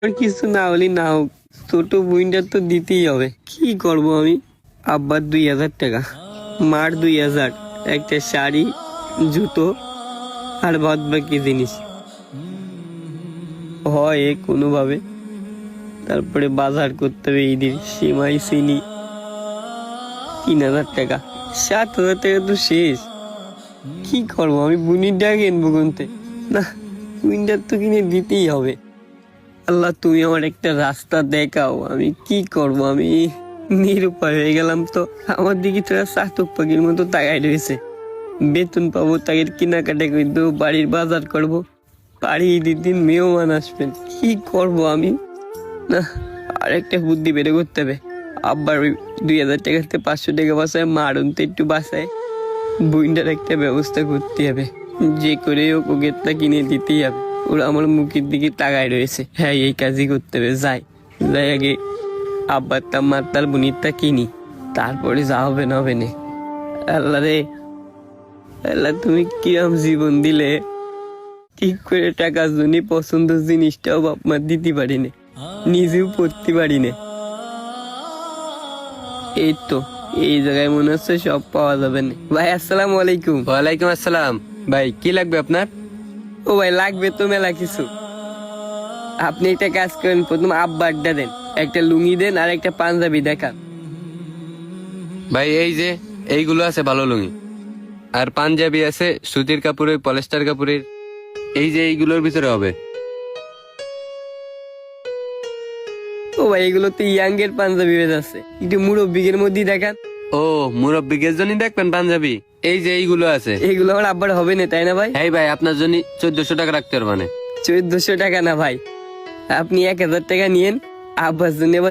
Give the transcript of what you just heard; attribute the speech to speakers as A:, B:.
A: আর কিছু না হলে না হোক, ছোট বইনটা তো দিতেই হবে। কি করব আমি? আব্বার 2000 টাকা, মার 2000, একটা শাড়ি, জুতো আর বাদ বাকি জিনিস হয় কোনোভাবে। তারপরে বাজার করতে হবে, ঈদের সিমাই, চিনি, 3000 টাকা, 7000 টাকা তো শেষ। কি করবো আমি? বুনিরটা কিনবো কোনতে? না, বুনিরটার তো কিনে দিতেই হবে। আল্লাহ, তুমি আমার একটা রাস্তা দেখাও। আমি কি করব? আমি নিরুপায় হয়ে গেলাম। তো আমার দিকে তোরা চাতক পাখির মতো তাকাই রয়েছে। বেতন পাবো, তাকে কেনাকাটা করে দেবো, বাড়ির বাজার করব, বাড়ি ঈদের দিন মেহমান আসবেন। কি করব আমি? না, আর একটা বুদ্ধি বের করতে হবে। আব্বার ওই 2000 টাকাতে 500 টাকা বাঁচায়, মার তো একটু বাঁচায়, বইন্ডার একটা ব্যবস্থা করতে হবে। যে করে হোক ওকে তা কিনে দিতেই হবে। ওরা আমার মুখের দিকে তাকায় রয়েছে। হ্যাঁ, এই কাজই করতে হবে। যাই আগে আব্বার তা মার তার বুনিরটা কিনি, তারপরে যা হবে না হবে না। আল্লাহ রে, আল্লাহ তুমি কিরম জীবন দিলে! ঠিক করে টাকার জন্য পছন্দের জিনিসটাও বাপ মা দিতে পারি না, নিজেও পড়তে পারি না। এই তো, এই জায়গায় মনে হচ্ছে সব পাওয়া যাবে না। ভাই আসসালামু আলাইকুম।
B: ওয়ালাইকুম আসসালাম। ভাই কি লাগবে আপনার?
A: ও ভাই, লাগবে তো মেলা কিছু। আপনি একটা কাজ করেন, প্রথম আব্বারটা দেন, একটা লুঙ্গি দেন আর একটা পাঞ্জাবি দেখান।
B: ভাই এই যে এইগুলো আছে ভালো লুঙ্গি, আর পাঞ্জাবি আছে সুতির কাপড়ের, পলিস্টার কাপড়ের। এই যে এইগুলোর ভিতরে হবে।
A: ও ভাই, এগুলো তো ইয়াং এর পাঞ্জাবি হয়ে যাচ্ছে, একটু মুরব্বিকের মধ্যেই দেখান।
B: ও, মুরব্বিকের জন্য দেখবেন পাঞ্জাবি? এই যে এইগুলো আছে।
A: এগুলো আমার আব্বার হবে না, তাই না ভাই?
B: এই ভাই, আপনার জন্য 1400 টাকা রাখতে পারবানে।
A: 1400 টাকা না ভাই, আপনি 1000 টাকা নিয়েন। আব্বার জন্য